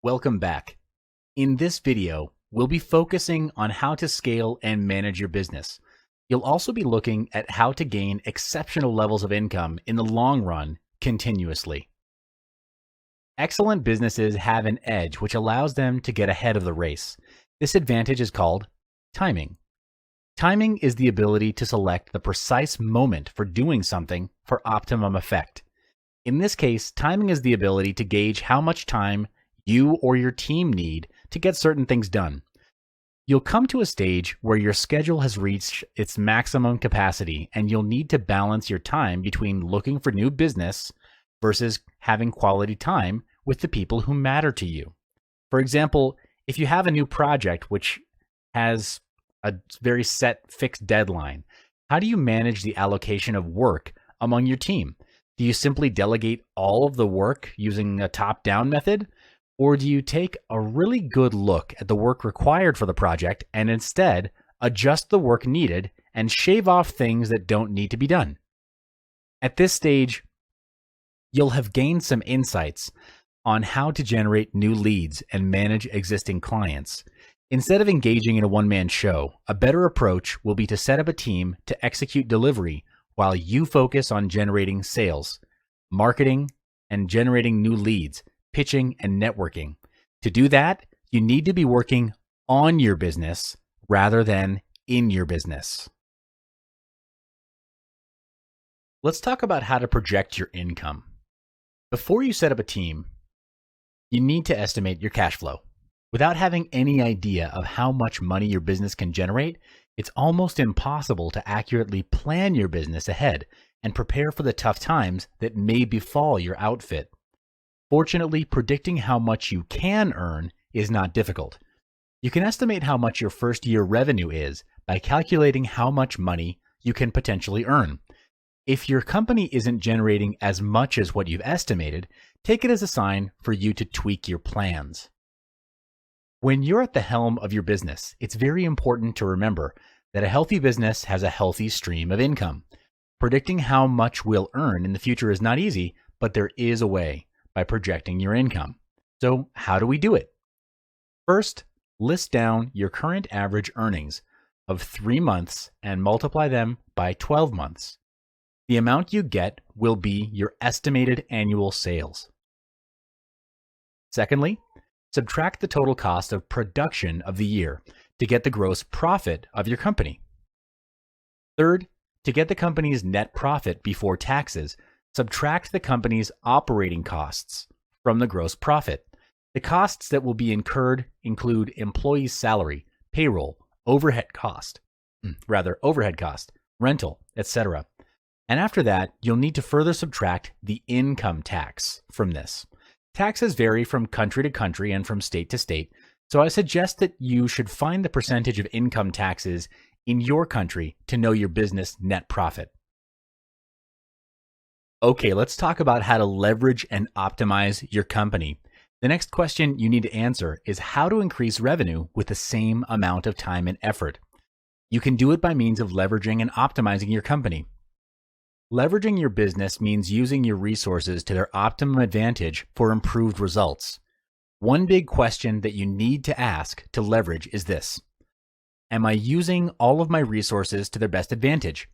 Welcome back. In this video, we'll be focusing on how to scale and manage your business. You'll also be looking at how to gain exceptional levels of income in the long run continuously. Excellent businesses have an edge which allows them to get ahead of the race. This advantage is called timing. Timing is the ability to select the precise moment for doing something for optimum effect. In this case, timing is the ability to gauge how much time you or your team need to get certain things done. You'll come to a stage where your schedule has reached its maximum capacity and you'll need to balance your time between looking for new business versus having quality time with the people who matter to you. For example, if you have a new project which has a very set fixed deadline, how do you manage the allocation of work among your team? Do you simply delegate all of the work using a top-down method? Or do you take a really good look at the work required for the project and instead adjust the work needed and shave off things that don't need to be done? At this stage, you'll have gained some insights on how to generate new leads and manage existing clients. Instead of engaging in a one-man show, a better approach will be to set up a team to execute delivery while you focus on generating sales, marketing, and generating new leads, pitching, and networking. To do that, you need to be working on your business rather than in your business. Let's talk about how to project your income. Before you set up a team, you need to estimate your cash flow. Without having any idea of how much money your business can generate, it's almost impossible to accurately plan your business ahead and prepare for the tough times that may befall your outfit. Fortunately, predicting how much you can earn is not difficult. You can estimate how much your first year revenue is by calculating how much money you can potentially earn. If your company isn't generating as much as what you've estimated, take it as a sign for you to tweak your plans. When you're at the helm of your business, it's very important to remember that a healthy business has a healthy stream of income. Predicting how much we'll earn in the future is not easy, but there is a way. By projecting your income. So how do we do it? First, list down your current average earnings of 3 months and multiply them by 12 months. The amount you get will be your estimated annual sales. Secondly, subtract the total cost of production of the year to get the gross profit of your company. Third, to get the company's net profit before taxes, subtract the company's operating costs from the gross profit. The costs that will be incurred include employees' salary, payroll, overhead cost, rental, etc. And after that, you'll need to further subtract the income tax from this. Taxes vary from country to country and from state to state, so I suggest that you should find the percentage of income taxes in your country to know your business net profit. Okay, let's talk about how to leverage and optimize your company. The next question you need to answer is how to increase revenue with the same amount of time and effort. You can do it by means of leveraging and optimizing your company. Leveraging your business means using your resources to their optimum advantage for improved results. One big question that you need to ask to leverage is this: am I using all of my resources to their best advantage?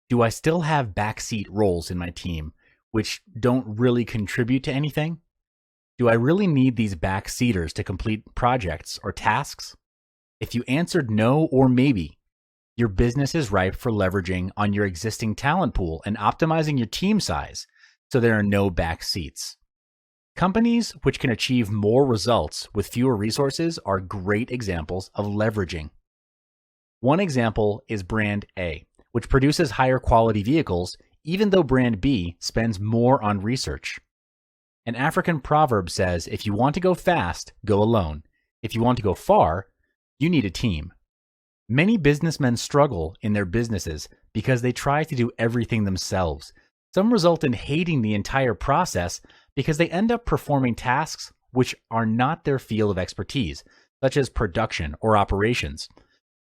Do I still have backseat roles in my team, which don't really contribute to anything? Do I really need these backseaters to complete projects or tasks? If you answered no or maybe, your business is ripe for leveraging on your existing talent pool and optimizing your team size so there are no backseats. Companies which can achieve more results with fewer resources are great examples of leveraging. One example is Brand A, which produces higher quality vehicles, even though Brand B spends more on research. An African proverb says, if you want to go fast, go alone. If you want to go far, you need a team. Many businessmen struggle in their businesses because they try to do everything themselves. Some result in hating the entire process because they end up performing tasks which are not their field of expertise, such as production or operations.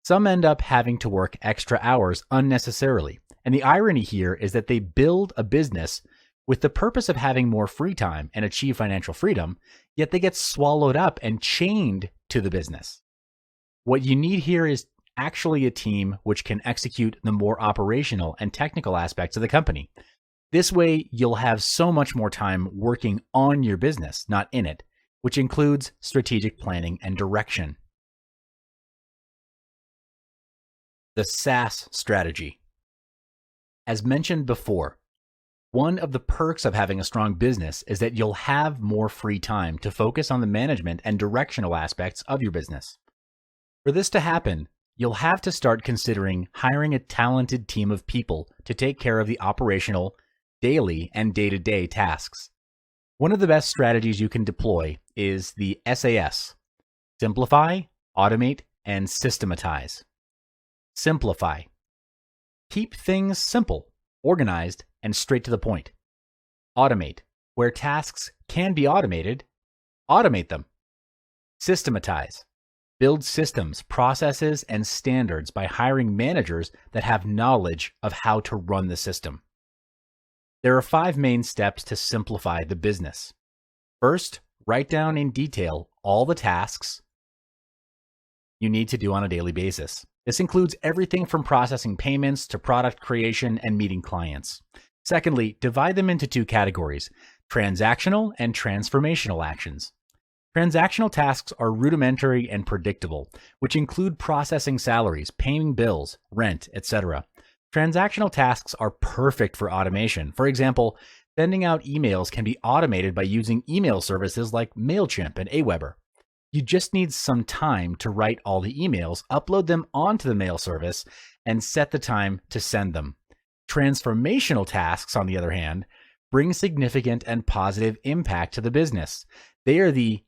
Some end up having to work extra hours unnecessarily, and the irony here is that they build a business with the purpose of having more free time and achieve financial freedom, yet they get swallowed up and chained to the business. What you need here is actually a team which can execute the more operational and technical aspects of the company. This way, you'll have so much more time working on your business, not in it, which includes strategic planning and direction. The SaaS strategy. As mentioned before, one of the perks of having a strong business is that you'll have more free time to focus on the management and directional aspects of your business. For this to happen, you'll have to start considering hiring a talented team of people to take care of the operational, daily, and day-to-day tasks. One of the best strategies you can deploy is the SAS: simplify, automate, and systematize. Simplify. Keep things simple, organized, and straight to the point. Automate. Where tasks can be automated, automate them. Systematize. Build systems, processes, and standards by hiring managers that have knowledge of how to run the system. There are 5 main steps to simplify the business. First, write down in detail all the tasks you need to do on a daily basis. This includes everything from processing payments to product creation and meeting clients. Secondly, divide them into 2 categories: transactional and transformational actions. Transactional tasks are rudimentary and predictable, which include processing salaries, paying bills, rent, etc. Transactional tasks are perfect for automation. For example, sending out emails can be automated by using email services like MailChimp and Aweber. You just need some time to write all the emails, upload them onto the mail service, and set the time to send them. Transformational tasks, on the other hand, bring significant and positive impact to the business. They are the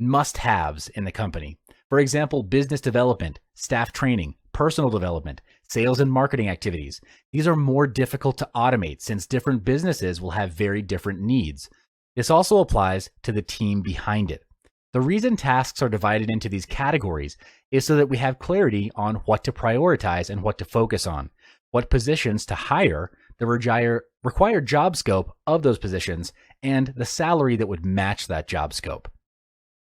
must-haves in the company. For example, business development, staff training, personal development, sales and marketing activities. These are more difficult to automate since different businesses will have very different needs. This also applies to the team behind it. The reason tasks are divided into these categories is so that we have clarity on what to prioritize and what to focus on, what positions to hire, the required job scope of those positions, and the salary that would match that job scope.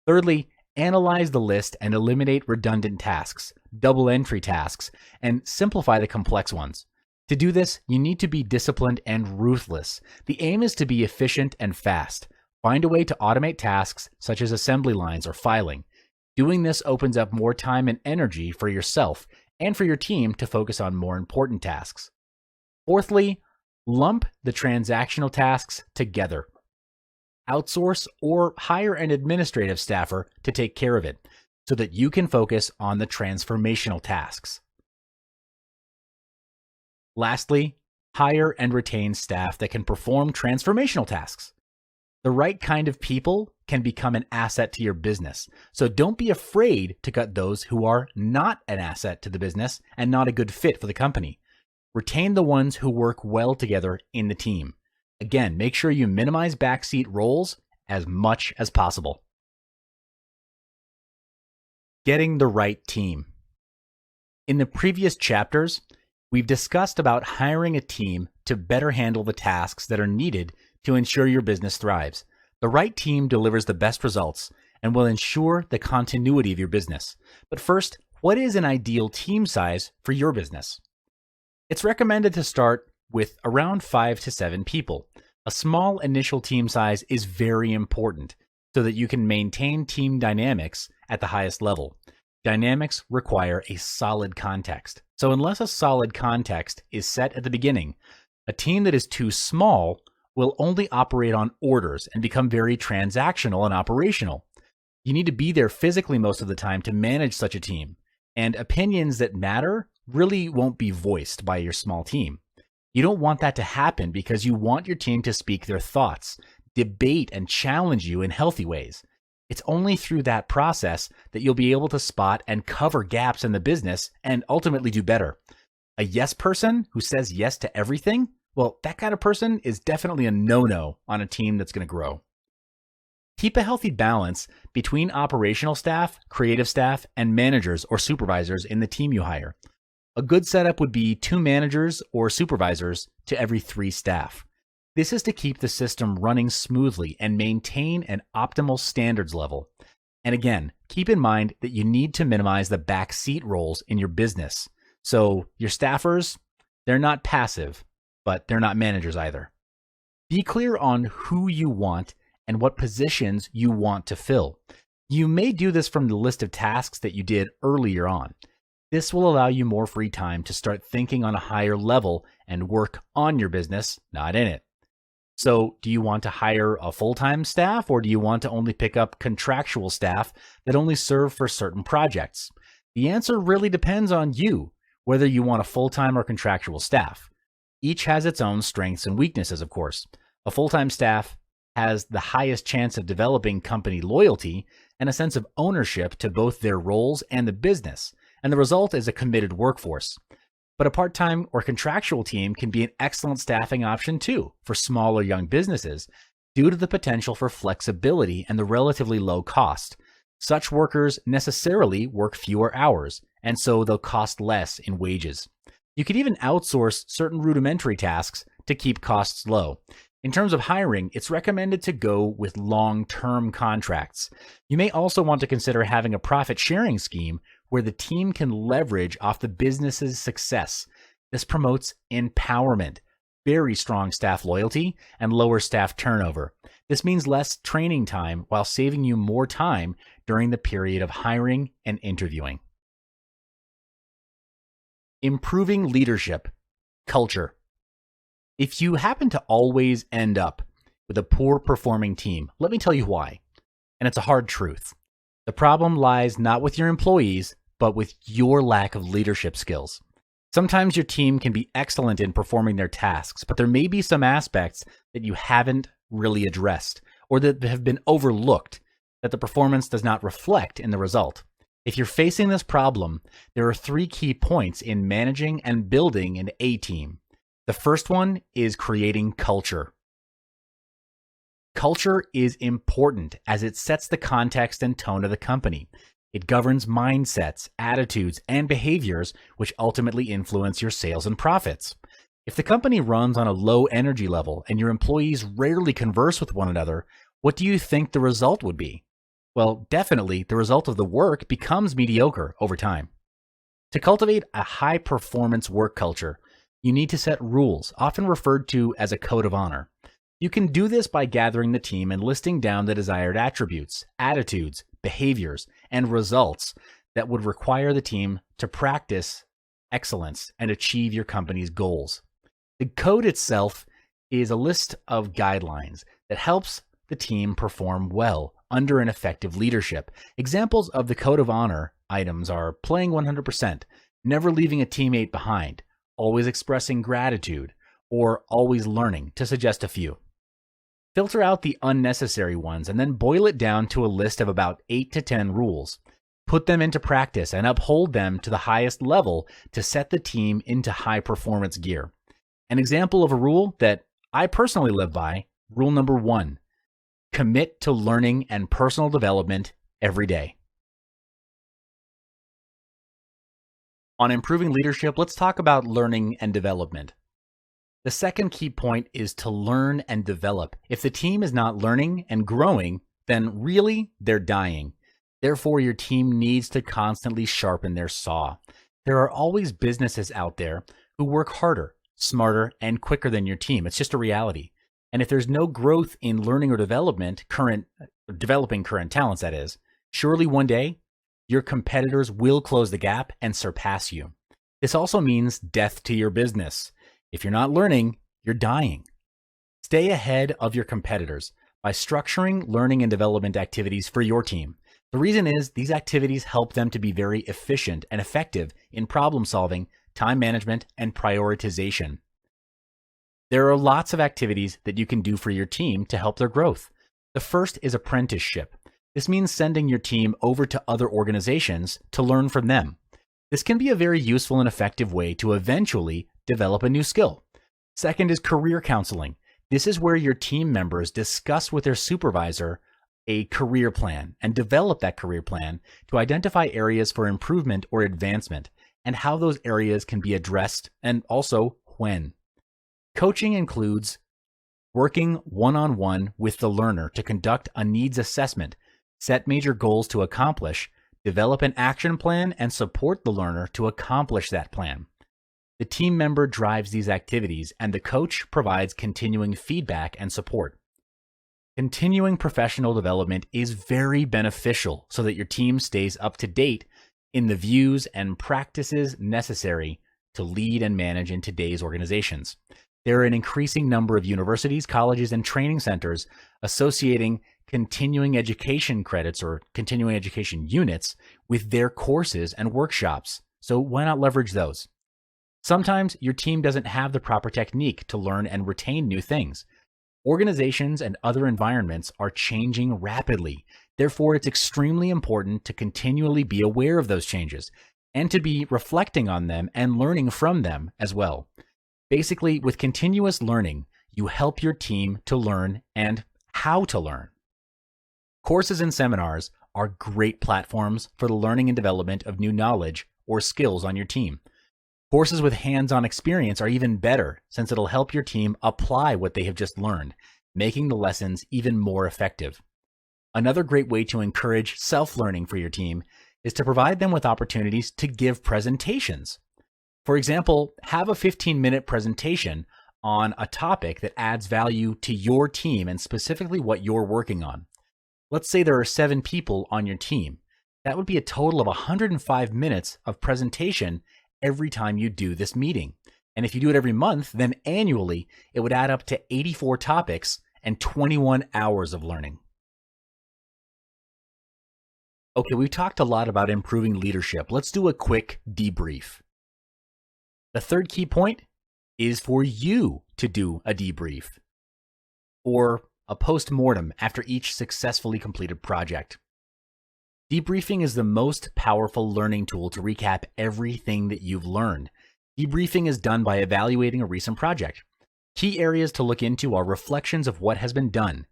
Thirdly, analyze the list and eliminate redundant tasks, double entry tasks, and simplify the complex ones. To do this, you need to be disciplined and ruthless. The aim is to be efficient and fast. Find a way to automate tasks such as assembly lines or filing. Doing this opens up more time and energy for yourself and for your team to focus on more important tasks. Fourthly, lump the transactional tasks together. Outsource or hire an administrative staffer to take care of it so that you can focus on the transformational tasks. Lastly, hire and retain staff that can perform transformational tasks. The right kind of people can become an asset to your business, so don't be afraid to cut those who are not an asset to the business and not a good fit for the company. Retain the ones who work well together in the team. Again, make sure you minimize backseat roles as much as possible. Getting the right team. In the previous chapters, we've discussed about hiring a team to better handle the tasks that are needed to ensure your business thrives. The right team delivers the best results and will ensure the continuity of your business. But first, what is an ideal team size for your business? It's recommended to start with around 5 to 7 people. A small initial team size is very important so that you can maintain team dynamics at the highest level. Dynamics require a solid context. So unless a solid context is set at the beginning, a team that is too small will only operate on orders and become very transactional and operational. You need to be there physically most of the time to manage such a team, and opinions that matter really won't be voiced by your small team. You don't want that to happen because you want your team to speak their thoughts, debate, and challenge you in healthy ways. It's only through that process that you'll be able to spot and cover gaps in the business and ultimately do better. A yes person who says yes to everything, well, that kind of person is definitely a no-no on a team that's going to grow. Keep a healthy balance between operational staff, creative staff, and managers or supervisors in the team you hire. A good setup would be 2 managers or supervisors to every 3 staff. This is to keep the system running smoothly and maintain an optimal standards level. And again, keep in mind that you need to minimize the backseat roles in your business. So your staffers, they're not passive, but they're not managers either. Be clear on who you want and what positions you want to fill. You may do this from the list of tasks that you did earlier on. This will allow you more free time to start thinking on a higher level and work on your business, not in it. So, do you want to hire a full-time staff, or do you want to only pick up contractual staff that only serve for certain projects? The answer really depends on you, whether you want a full-time or contractual staff. Each has its own strengths and weaknesses, of course. A full-time staff has the highest chance of developing company loyalty and a sense of ownership to both their roles and the business, and the result is a committed workforce. But a part-time or contractual team can be an excellent staffing option too for small or young businesses due to the potential for flexibility and the relatively low cost. Such workers necessarily work fewer hours, and so they'll cost less in wages. You could even outsource certain rudimentary tasks to keep costs low. In terms of hiring, it's recommended to go with long-term contracts. You may also want to consider having a profit-sharing scheme where the team can leverage off the business's success. This promotes empowerment, very strong staff loyalty, and lower staff turnover. This means less training time while saving you more time during the period of hiring and interviewing. Improving leadership, culture. If you happen to always end up with a poor performing team, let me tell you why. And it's a hard truth. The problem lies not with your employees, but with your lack of leadership skills. Sometimes your team can be excellent in performing their tasks, but there may be some aspects that you haven't really addressed or that have been overlooked that the performance does not reflect in the result. If you're facing this problem, there are 3 key points in managing and building an A team. The first one is creating culture. Culture is important as it sets the context and tone of the company. It governs mindsets, attitudes, and behaviors, which ultimately influence your sales and profits. If the company runs on a low energy level and your employees rarely converse with one another, what do you think the result would be? Well, definitely the result of the work becomes mediocre over time. To cultivate a high-performance work culture, you need to set rules, often referred to as a code of honor. You can do this by gathering the team and listing down the desired attributes, attitudes, behaviors, and results that would require the team to practice excellence and achieve your company's goals. The code itself is a list of guidelines that helps the team perform well under an effective leadership. Examples of the code of honor items are playing 100%, never leaving a teammate behind, always expressing gratitude, or always learning, to suggest a few. Filter out the unnecessary ones and then boil it down to a list of about 8 to 10 rules. Put them into practice and uphold them to the highest level to set the team into high performance gear. An example of a rule that I personally live by, rule number 1, commit to learning and personal development every day. On improving leadership, let's talk about learning and development. The second key point is to learn and develop. If the team is not learning and growing, then really they're dying. Therefore, your team needs to constantly sharpen their saw. There are always businesses out there who work harder, smarter, and quicker than your team. It's just a reality. And if there's no growth in learning or development, developing current talents, that is, surely one day your competitors will close the gap and surpass you. This also means death to your business. If you're not learning, you're dying. Stay ahead of your competitors by structuring learning and development activities for your team. The reason is these activities help them to be very efficient and effective in problem solving, time management, and prioritization. There are lots of activities that you can do for your team to help their growth. The first is apprenticeship. This means sending your team over to other organizations to learn from them. This can be a very useful and effective way to eventually develop a new skill. Second is career counseling. This is where your team members discuss with their supervisor a career plan and develop that career plan to identify areas for improvement or advancement and how those areas can be addressed and also when. Coaching includes Working one-on-one with the learner to conduct a needs assessment, set major goals to accomplish, develop an action plan, and support the learner to accomplish that plan. The team member drives these activities, and the coach provides continuing feedback and support. Continuing professional development is very beneficial so that your team stays up to date in the views and practices necessary to lead and manage in today's organizations. There are an increasing number of universities, colleges, and training centers associating continuing education credits or continuing education units with their courses and workshops. So why not leverage those? Sometimes your team doesn't have the proper technique to learn and retain new things. Organizations and other environments are changing rapidly. Therefore, it's extremely important to continually be aware of those changes and to be reflecting on them and learning from them as well. Basically, with continuous learning, you help your team to learn and how to learn. Courses and seminars are great platforms for the learning and development of new knowledge or skills on your team. Courses with hands-on experience are even better since it'll help your team apply what they have just learned, making the lessons even more effective. Another great way to encourage self-learning for your team is to provide them with opportunities to give presentations. For example, have a 15-minute presentation on a topic that adds value to your team and specifically what you're working on. Let's say there are 7 people on your team. That would be a total of 105 minutes of presentation every time you do this meeting. And if you do it every month, then annually, it would add up to 84 topics and 21 hours of learning. Okay, we've talked a lot about improving leadership. Let's do a quick debrief. The third key point is for you to do a debrief or a post-mortem after each successfully completed project. Debriefing is the most powerful learning tool to recap everything that you've learned. Debriefing is done by evaluating a recent project. Key areas to look into are reflections of what has been done,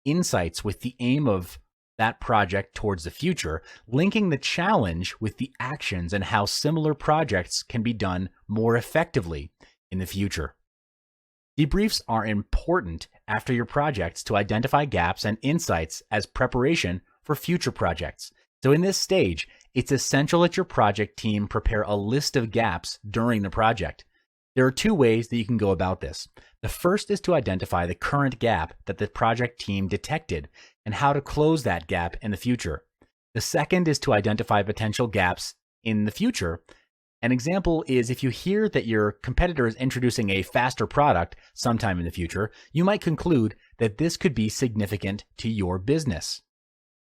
insights with the aim of that project towards the future, linking the challenge with the actions and how similar projects can be done more effectively in the future. Debriefs are important after your projects to identify gaps and insights as preparation for future projects. So in this stage, it's essential that your project team prepare a list of gaps during the project. There are 2 ways that you can go about this. The first is to identify the current gap that the project team detected and how to close that gap in the future. The second is to identify potential gaps in the future. An example is if you hear that your competitor is introducing a faster product sometime in the future, you might conclude that this could be significant to your business.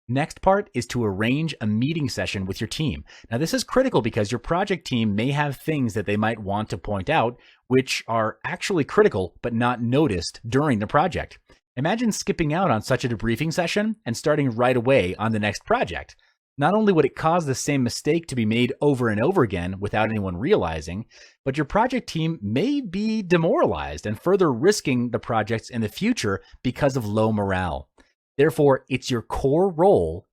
Next part is to arrange a meeting session with your team. Now, this is critical because your project team may have things that they might want to point out, which are actually critical but not noticed during the project. Imagine skipping out on such a debriefing session and starting right away on the next project. Not only would it cause the same mistake to be made over and over again without anyone realizing, but your project team may be demoralized and further risking the projects in the future because of low morale. Therefore, it's your core role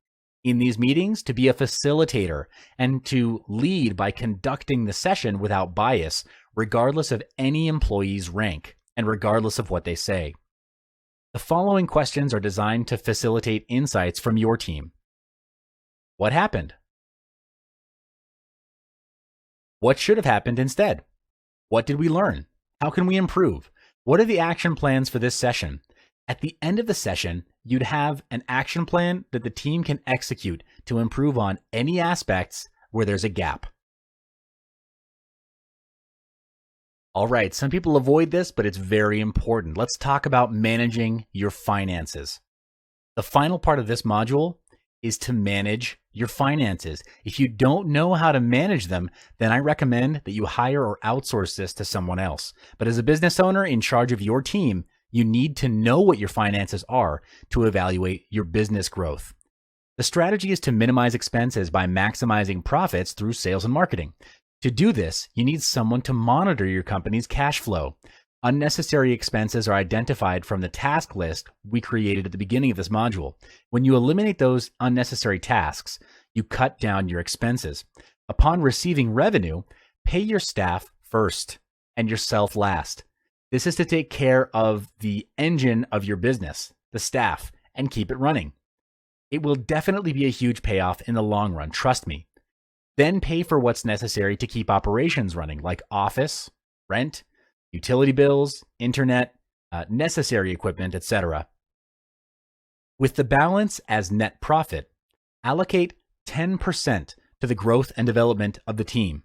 in these meetings to be a facilitator and to lead by conducting the session without bias, regardless of any employee's rank and regardless of what they say. The following questions are designed to facilitate insights from your team. What happened? What should have happened instead? What did we learn? How can we improve? What are the action plans for this session? At the end of the session, you'd have an action plan that the team can execute to improve on any aspects where there's a gap. All right, some people avoid this, but it's very important. Let's talk about managing your finances. The final part of this module is to manage your finances. If you don't know how to manage them, then I recommend that you hire or outsource this to someone else. But as a business owner in charge of your team, you need to know what your finances are to evaluate your business growth. The strategy is to minimize expenses by maximizing profits through sales and marketing. To do this, you need someone to monitor your company's cash flow. Unnecessary expenses are identified from the task list we created at the beginning of this module. When you eliminate those unnecessary tasks, you cut down your expenses. Upon receiving revenue, pay your staff first and yourself last. This is to take care of the engine of your business, the staff, and keep it running. It will definitely be a huge payoff in the long run, trust me. Then pay for what's necessary to keep operations running, like office, rent, utility bills, internet, necessary equipment, etc. With the balance as net profit, allocate 10% to the growth and development of the team.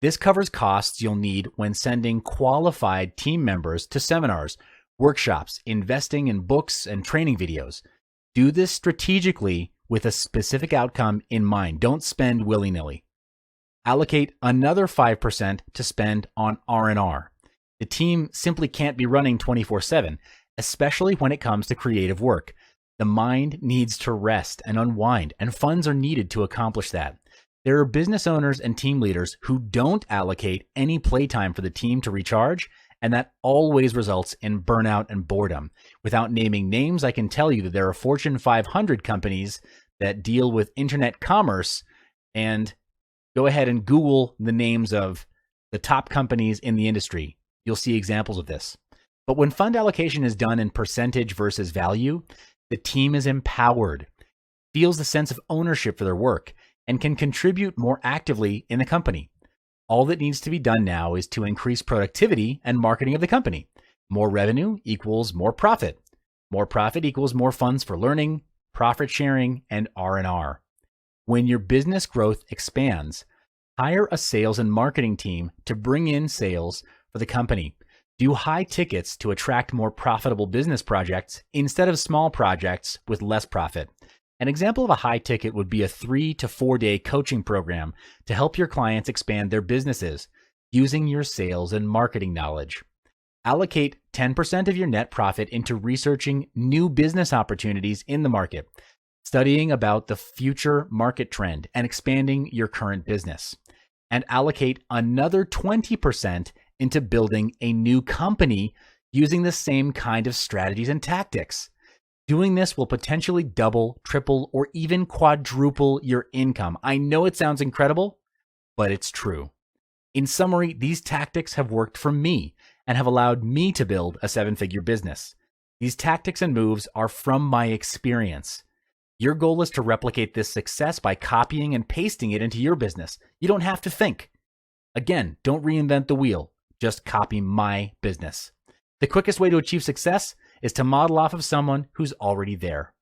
This covers costs you'll need when sending qualified team members to seminars, workshops, investing in books and training videos. Do this strategically with a specific outcome in mind. Don't spend willy-nilly. Allocate another 5% to spend on R&R. The team simply can't be running 24/7, especially when it comes to creative work. The mind needs to rest and unwind, and funds are needed to accomplish that. There are business owners and team leaders who don't allocate any playtime for the team to recharge, and that always results in burnout and boredom. Without naming names, I can tell you that there are Fortune 500 companies that deal with internet commerce, and go ahead and Google the names of the top companies in the industry. You'll see examples of this. But when fund allocation is done in percentage versus value, the team is empowered, feels the sense of ownership for their work, and can contribute more actively in the company. All that needs to be done now is to increase productivity and marketing of the company. More revenue equals more profit. More profit equals more funds for learning, profit sharing, and R&R. When your business growth expands, hire a sales and marketing team to bring in sales for the company. Do high tickets to attract more profitable business projects instead of small projects with less profit. An example of a high ticket would be a 3 to 4 day coaching program to help your clients expand their businesses using your sales and marketing knowledge. Allocate 10% of your net profit into researching new business opportunities in the market, studying about the future market trend, and expanding your current business. And allocate another 20% into building a new company using the same kind of strategies and tactics. Doing this will potentially double, triple, or even quadruple your income. I know it sounds incredible, but it's true. In summary, these tactics have worked for me and have allowed me to build a 7-figure business. These tactics and moves are from my experience. Your goal is to replicate this success by copying and pasting it into your business. You don't have to think. Again, don't reinvent the wheel. Just copy my business. The quickest way to achieve success is to model off of someone who's already there.